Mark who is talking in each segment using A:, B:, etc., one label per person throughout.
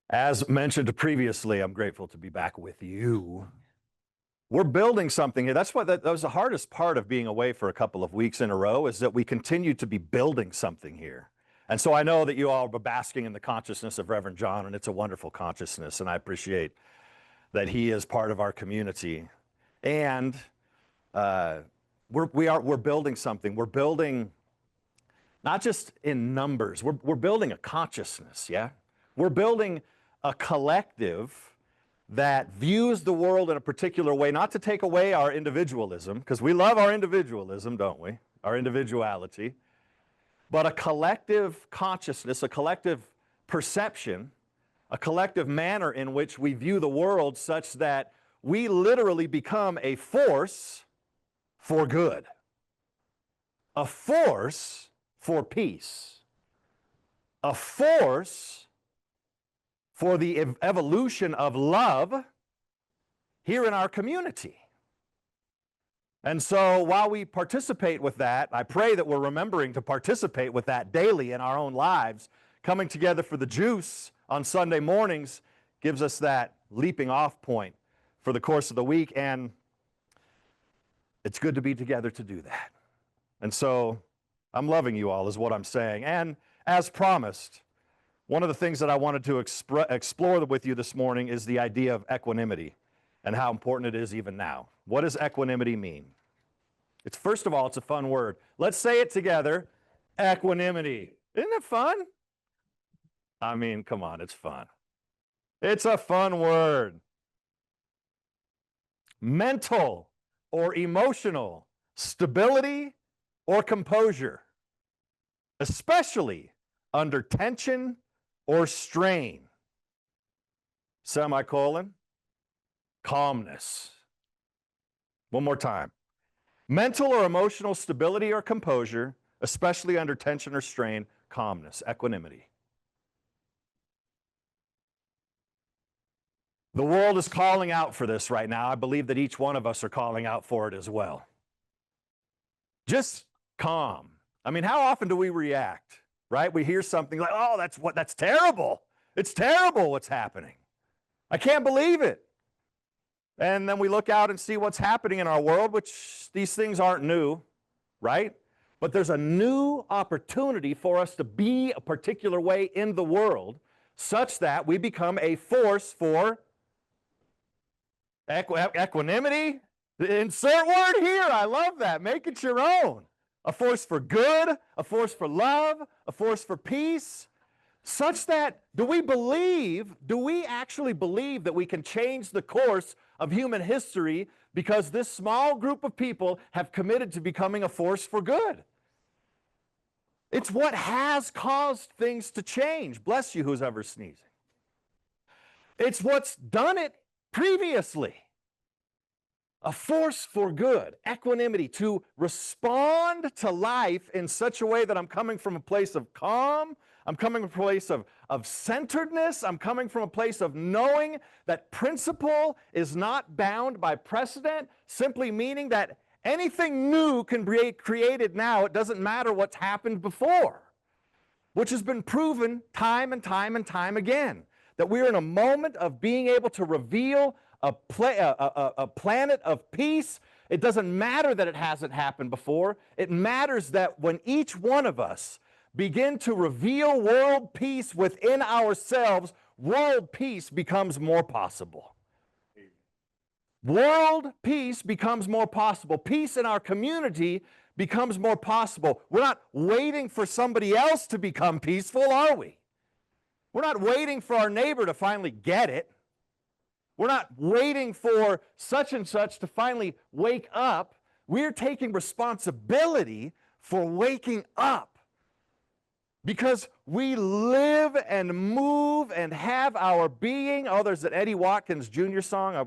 A: As mentioned previously, I'm grateful to be back with you. We're building something here. That's what that was the hardest part of being away for a couple of weeks in a row, is that we continue to be building something here. And so I know that you all are basking in the consciousness of Reverend John, and it's a wonderful consciousness, and I appreciate that he is part of our community. And we're building something. We're building not just in numbers. We're building a consciousness, yeah? We're building a collective that views the world in a particular way, not to take away our individualism, because we love our individualism, don't we? Our individuality. But a collective consciousness, a collective perception, a collective manner in which we view the world, such that we literally become a force for good, a force for peace, a force for the evolution of love here in our community. And so while we participate with that, I pray that we're remembering to participate with that daily in our own lives. Coming together for the juice on Sunday mornings gives us that leaping off point for the course of the week, and it's good to be together to do that. And so I'm loving you all is what I'm saying. And as promised, one of the things that I wanted to explore with you this morning is the idea of equanimity and how important it is even now. What does equanimity mean? It's, first of all, it's a fun word. Let's say it together. Equanimity. Isn't it fun? I mean, come on, it's fun. It's a fun word. Mental or emotional stability or composure, especially under tension or strain. Semicolon, calmness. One more time. Mental or emotional stability or composure, especially under tension or strain, calmness, equanimity. The world is calling out for this right now. I believe that each one of us are calling out for it as well. Just calm. I mean, how often do we react? Right? We hear something like, oh, that's terrible. It's terrible what's happening. I can't believe it. And then we look out and see what's happening in our world, which these things aren't new, right? But there's a new opportunity for us to be a particular way in the world such that we become a force for equanimity. Insert word here. I love that. Make it your own. A force for good, a force for love, a force for peace, such that do we actually believe that we can change the course of human history because this small group of people have committed to becoming a force for good? It's what has caused things to change. Bless you, who's ever sneezing. It's what's done it previously. A force for good, equanimity, to respond to life in such a way that I'm coming from a place of calm, I'm coming from a place of centeredness, I'm coming from a place of knowing that principle is not bound by precedent, simply meaning that anything new can be created now. It doesn't matter what's happened before, which has been proven time and time and time again, that we're in a moment of being able to reveal a planet of peace. It doesn't matter that it hasn't happened before. It matters that when each one of us begin to reveal world peace within ourselves, world peace becomes more possible. World peace becomes more possible. Peace in our community becomes more possible. We're not waiting for somebody else to become peaceful, are we? We're not waiting for our neighbor to finally get it. We're not waiting for such and such to finally wake up. We're taking responsibility for waking up because we live and move and have our being. Oh, there's an Eddie Watkins Jr. song.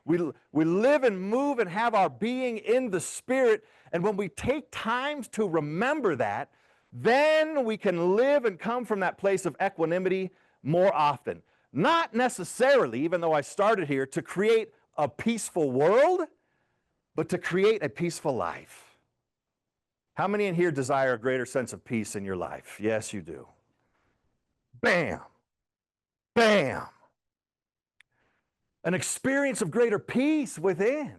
A: We live and move and have our being in the Spirit. And when we take time to remember that, then we can live and come from that place of equanimity more often. Not necessarily, even though I started here, to create a peaceful world, but to create a peaceful life. How many in here desire a greater sense of peace in your life? Yes, you do. Bam! Bam! An experience of greater peace within.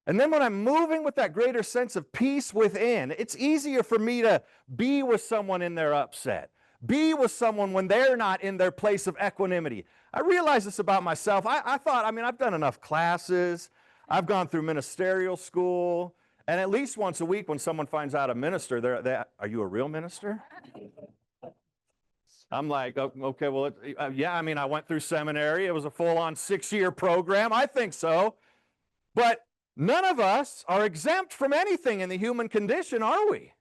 A: And then when I'm moving with that greater sense of peace within, it's easier for me to be with someone in their upset, be with someone when they're not in their place of equanimity. I realize this about myself. I thought, I've done enough classes. I've gone through ministerial school. And at least once a week when someone finds out a minister, are you a real minister? I'm like, okay, well, yeah, I went through seminary. It was a full-on 6-year program. I think so. But none of us are exempt from anything in the human condition, are we?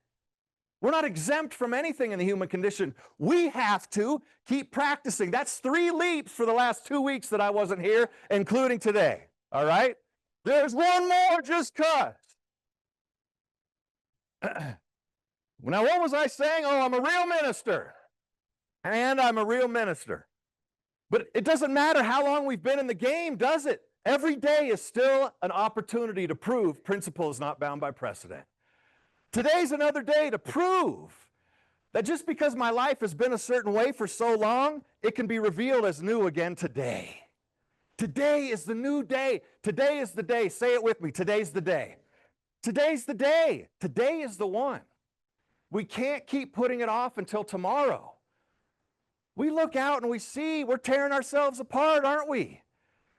A: We're not exempt from anything in the human condition. We have to keep practicing. That's 3 leaps for the last 2 weeks that I wasn't here, including today. All right? There's one more just cuz. Now, what was I saying? Oh, I'm a real minister. And I'm a real minister. But it doesn't matter how long we've been in the game, does it? Every day is still an opportunity to prove principle is not bound by precedent. Today's another day to prove that just because my life has been a certain way for so long, it can be revealed as new again today. Today is the new day. Today is the day. Say it with me. Today's the day. Today's the day. Today is the one. We can't keep putting it off until tomorrow. We look out and we see we're tearing ourselves apart, aren't we?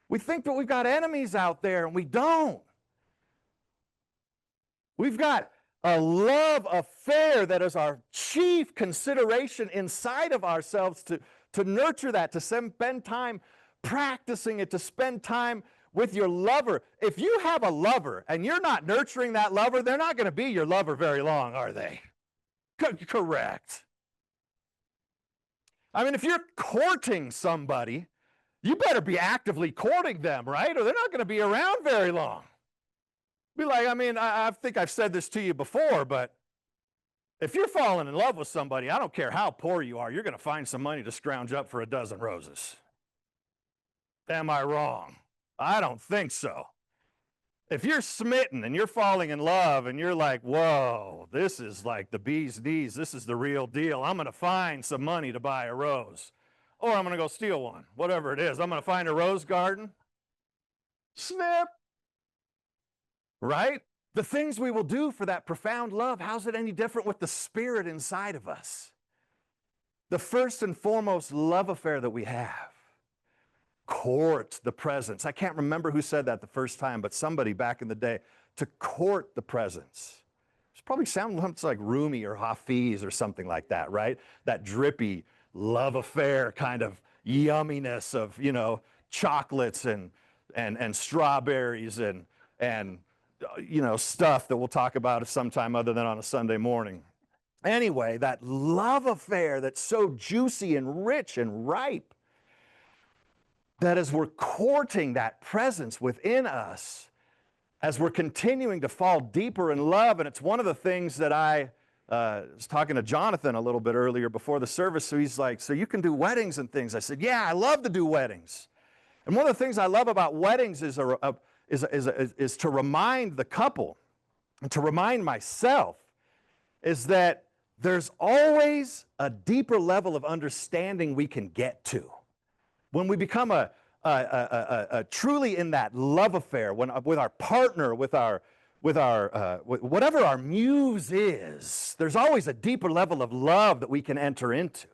A: We think that we've got enemies out there, and we don't. We've got a love affair that is our chief consideration inside of ourselves to nurture that, to spend time practicing it, to spend time with your lover. If you have a lover and you're not nurturing that lover, they're not going to be your lover very long, are they? Correct. If you're courting somebody, you better be actively courting them, right? Or they're not going to be around very long. Be like, I think I've said this to you before, but if you're falling in love with somebody, I don't care how poor you are, you're going to find some money to scrounge up for a dozen roses. Am I wrong? I don't think so. If you're smitten and you're falling in love and you're like, whoa, this is like the bee's knees, this is the real deal, I'm going to find some money to buy a rose. Or I'm going to go steal one, whatever it is. I'm going to find a rose garden. Snip. Right? The things we will do for that profound love, how's it any different with the spirit inside of us? The first and foremost love affair that we have. Court the presence. I can't remember who said that the first time, but somebody back in the day. To court the presence. It probably sounds like Rumi or Hafiz or something like that, right? That drippy love affair kind of yumminess of, chocolates and strawberries and stuff that we'll talk about sometime other than on a Sunday morning. Anyway, that love affair that's so juicy and rich and ripe, that as we're courting that presence within us, as we're continuing to fall deeper in love, and it's one of the things that I was talking to Jonathan a little bit earlier before the service, so he's like, so you can do weddings and things. I said, yeah, I love to do weddings. And one of the things I love about weddings is to remind the couple, and to remind myself, is that there's always a deeper level of understanding we can get to. When we become truly in that love affair, with our partner, with whatever our muse is, there's always a deeper level of love that we can enter into.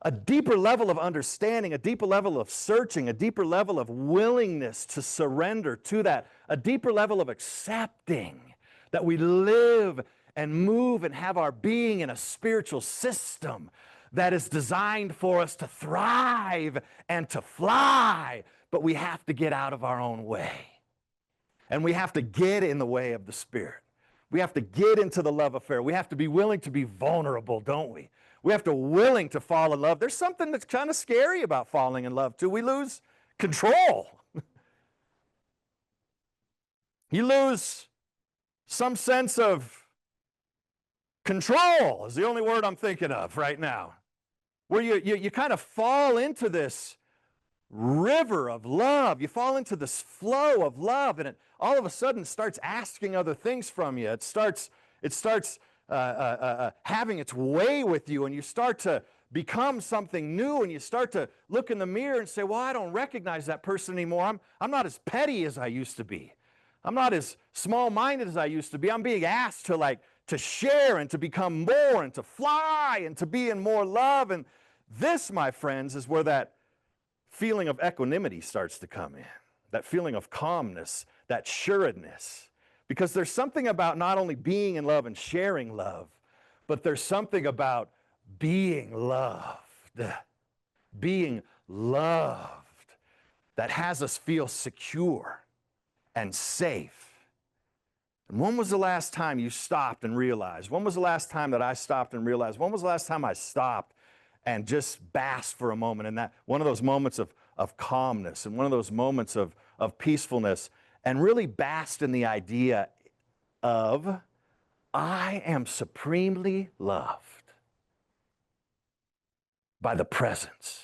A: A deeper level of understanding, a deeper level of searching, a deeper level of willingness to surrender to that, a deeper level of accepting that we live and move and have our being in a spiritual system that is designed for us to thrive and to fly, but we have to get out of our own way. And we have to get in the way of the Spirit. We have to get into the love affair. We have to be willing to be vulnerable, don't we? We have to willing to fall in love. There's something that's kind of scary about falling in love, too. We lose control. You lose some sense of control is the only word I'm thinking of right now. Where you kind of fall into this river of love. You fall into this flow of love, and it all of a sudden starts asking other things from you. It starts having its way with you, and you start to become something new, and you start to look in the mirror and say, well, I don't recognize that person anymore. I'm not as petty as I used to be. I'm not as small-minded as I used to be. I'm being asked to share and to become more and to fly and to be in more love. And this, my friends, is where that feeling of equanimity starts to come in, that feeling of calmness, that sureness. Because there's something about not only being in love and sharing love, but there's something about being loved that has us feel secure and safe. And when was the last time you stopped and realized? When was the last time that I stopped and realized? When was the last time I stopped and just basked for a moment in that one of those moments of calmness and one of those moments of peacefulness, and really basked in the idea of, I am supremely loved by the presence.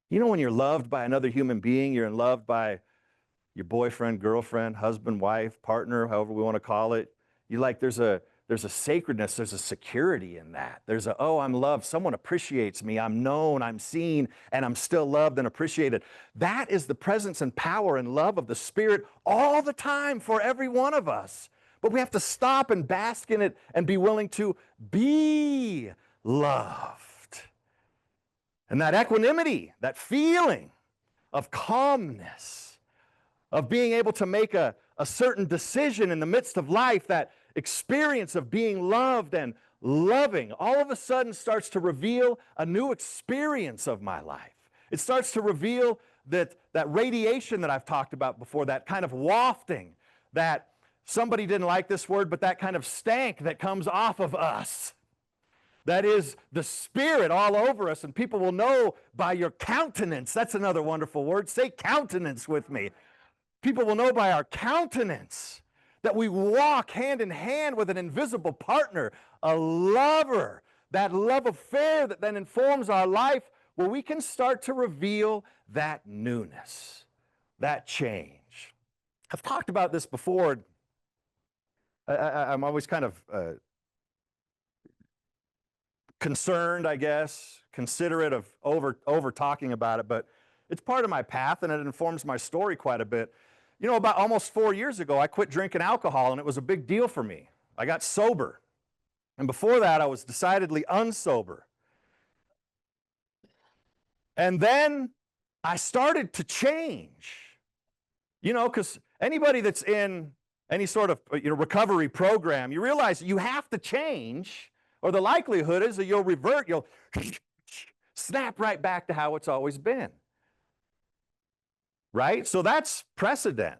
A: You know, when you're loved by another human being, you're loved by your boyfriend, girlfriend, husband, wife, partner, however we want to call it. You like, there's a sacredness, there's a security in that. There's a, oh, I'm loved, someone appreciates me, I'm known, I'm seen, and I'm still loved and appreciated. That is the presence and power and love of the Spirit all the time for every one of us. But we have to stop and bask in it and be willing to be loved. And that equanimity, that feeling of calmness, of being able to make a certain decision in the midst of life, that experience of being loved and loving, all of a sudden starts to reveal a new experience of my life. It starts to reveal that radiation that I've talked about before, that kind of wafting, that somebody didn't like this word, but that kind of stank that comes off of us. That is the Spirit all over us, and people will know by your countenance. That's another wonderful word. Say countenance with me. People will know by our countenance that we walk hand in hand with an invisible partner, a lover, that love affair that then informs our life, where we can start to reveal that newness, that change. I've talked about this before. I'm always kind of concerned, I guess, considerate of over talking about it, but it's part of my path and it informs my story quite a bit. You know, about almost 4 years ago, I quit drinking alcohol, and it was a big deal for me. I got sober. And before that, I was decidedly unsober. And then I started to change. You know, because anybody that's in any sort of recovery program, you realize you have to change, or the likelihood is that you'll revert, you'll snap right back to how it's always been. Right? So that's precedent.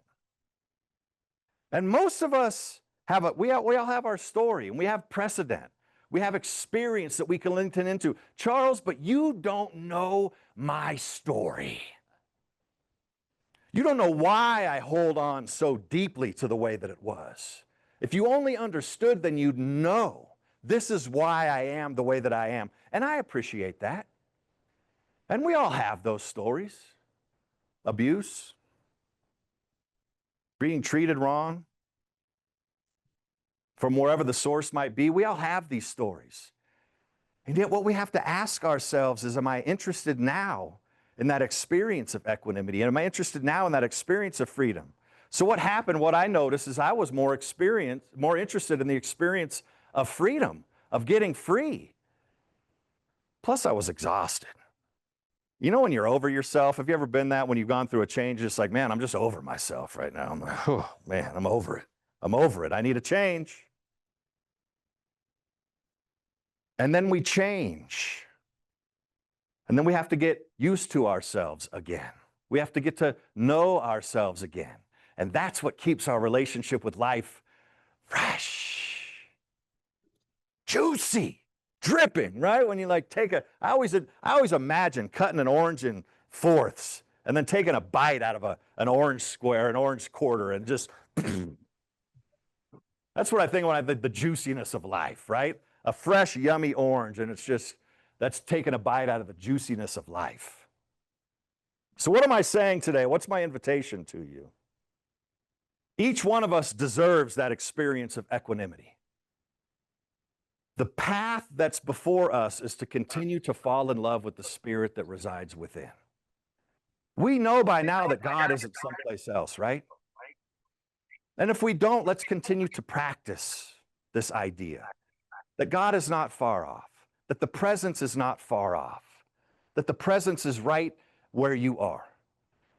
A: And most of us we all have our story, and we have precedent. We have experience that we can link into. Charles, but you don't know my story. You don't know why I hold on so deeply to the way that it was. If you only understood, then you'd know this is why I am the way that I am. And I appreciate that. And we all have those stories. Abuse, being treated wrong, from wherever the source might be. We all have these stories. And yet what we have to ask ourselves is, am I interested now in that experience of equanimity? And am I interested now in that experience of freedom? So what happened, what I noticed, is I was more interested in the experience of freedom, of getting free. Plus I was exhausted. You know when you're over yourself? Have you ever been that when you've gone through a change? It's like, man, I'm just over myself right now. I'm like, oh, man, I'm over it. I'm over it. I need a change. And then we change. And then we have to get used to ourselves again. We have to get to know ourselves again. And that's what keeps our relationship with life fresh, juicy, dripping, right? When you like take I always imagine cutting an orange in fourths and then taking a bite out of an orange square, an orange quarter, and just, that's what I think when I think the juiciness of life, right? A fresh, yummy orange, and it's just, that's taking a bite out of the juiciness of life. So what am I saying today? What's my invitation to you? Each one of us deserves that experience of equanimity. The path that's before us is to continue to fall in love with the Spirit that resides within. We know by now that God isn't someplace else, right? And if we don't, let's continue to practice this idea that God is not far off, that the presence is not far off, that the presence is right where you are,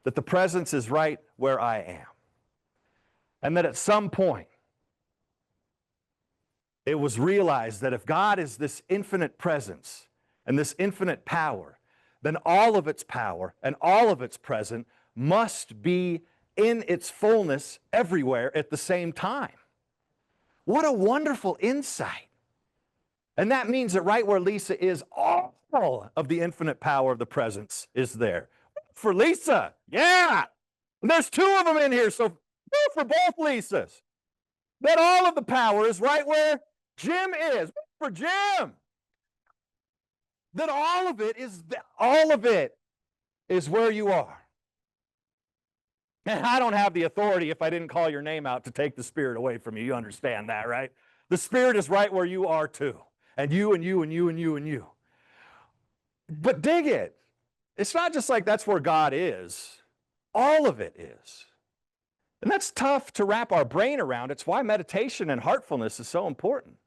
A: that the presence is right where I am. And that at some point, it was realized that if God is this infinite presence and this infinite power, then all of its power and all of its presence must be in its fullness everywhere at the same time. What a wonderful insight. And that means that right where Lisa is, all of the infinite power of the presence is there. For Lisa, yeah. And there's two of them in here, so for both Lisas. That all of the power is right where Jim is. For Jim. That all of it is where you are. And I don't have the authority, if I didn't call your name out, to take the Spirit away from you. You understand that, right? The Spirit is right where you are too. And you and you and you and you and you. But dig it. It's not just like that's where God is. All of it is. And that's tough to wrap our brain around. It's why meditation and heartfulness is so important.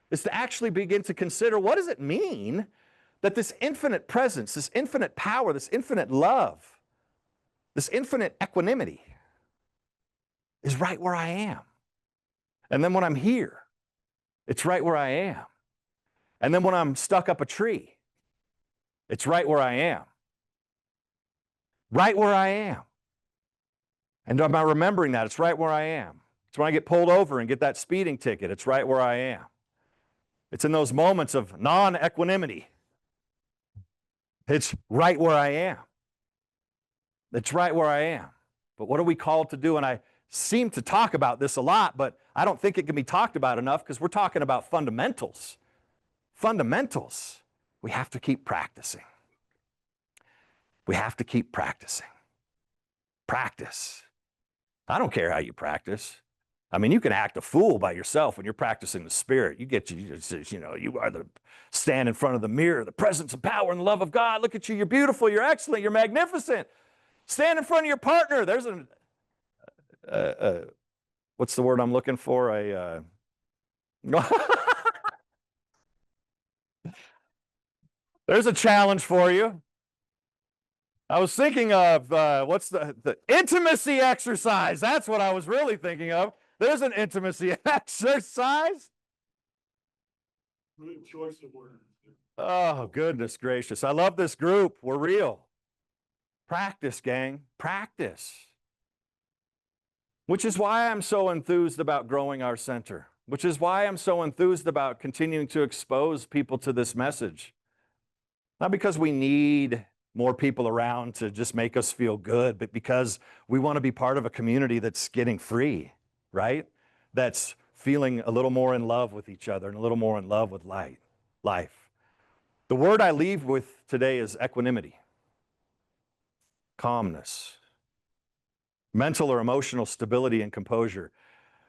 A: Is to actually begin to consider, what does it mean that this infinite presence, this infinite power, this infinite love, this infinite equanimity is right where I am. And then when I'm here, it's right where I am. And then when I'm stuck up a tree, it's right where I am. Right where I am. And am I remembering that? It's right where I am. It's when I get pulled over and get that speeding ticket. It's right where I am. It's in those moments of non-equanimity. It's right where I am. It's right where I am. But what are we called to do? And I seem to talk about this a lot, but I don't think it can be talked about enough because we're talking about fundamentals. Fundamentals. We have to keep practicing. We have to keep practicing. Practice. I don't care how you practice. I mean, you can act a fool by yourself when you're practicing the Spirit. You are stand in front of the mirror, the presence and power and the love of God. Look at you. You're beautiful. You're excellent. You're magnificent. Stand in front of your partner. There's what's the word I'm looking for? There's a challenge for you. I was thinking of, what's the intimacy exercise. That's what I was really thinking of. There's an intimacy exercise.
B: Good choice of words.
A: Oh, goodness gracious. I love this group. We're real. Practice, gang. Practice. Which is why I'm so enthused about growing our center. Which is why I'm so enthused about continuing to expose people to this message. Not because we need more people around to just make us feel good, but because we want to be part of a community that's getting free, right? That's feeling a little more in love with each other and a little more in love with life. The word I leave with today is equanimity, calmness, mental or emotional stability and composure,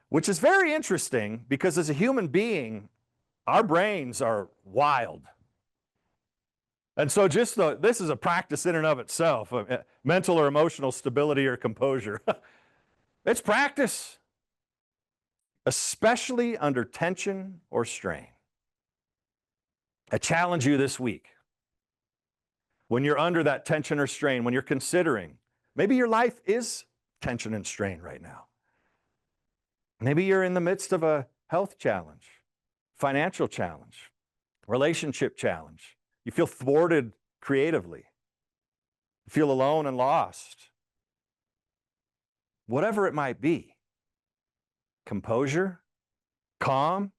A: which is very interesting because as a human being, our brains are wild. And so this is a practice in and of itself, mental or emotional stability or composure. It's practice, especially under tension or strain. I challenge you this week, when you're under that tension or strain, when you're considering, maybe your life is tension and strain right now. Maybe you're in the midst of a health challenge, financial challenge, relationship challenge. You feel thwarted creatively. You feel alone and lost. Whatever it might be, composure, calm,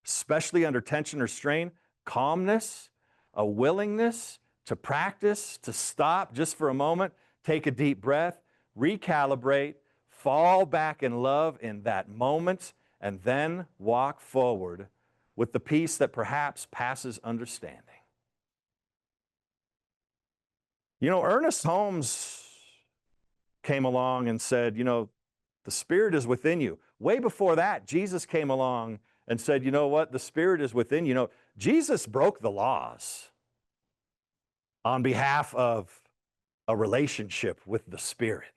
A: especially under tension or strain, calmness, a willingness to practice, to stop just for a moment, take a deep breath, recalibrate, fall back in love in that moment, and then walk forward with the peace that perhaps passes understanding. You know, Ernest Holmes came along and said, the Spirit is within you. Way before that, Jesus came along and said, you know what? The Spirit is within you. You know, Jesus broke the laws on behalf of a relationship with the Spirit.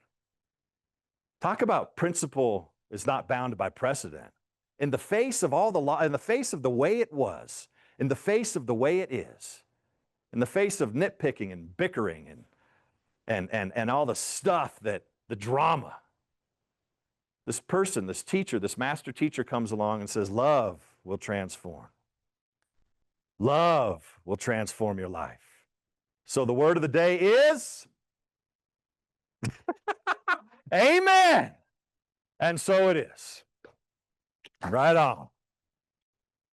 A: Talk about principle is not bound by precedent. In the face of all the law, in the face of the way it was, in the face of the way it is, in the face of nitpicking and bickering and all the stuff that the drama, this person, this teacher, this master teacher comes along and says, love will transform. Love will transform your life. So the word of the day is amen. And so it is. Right on.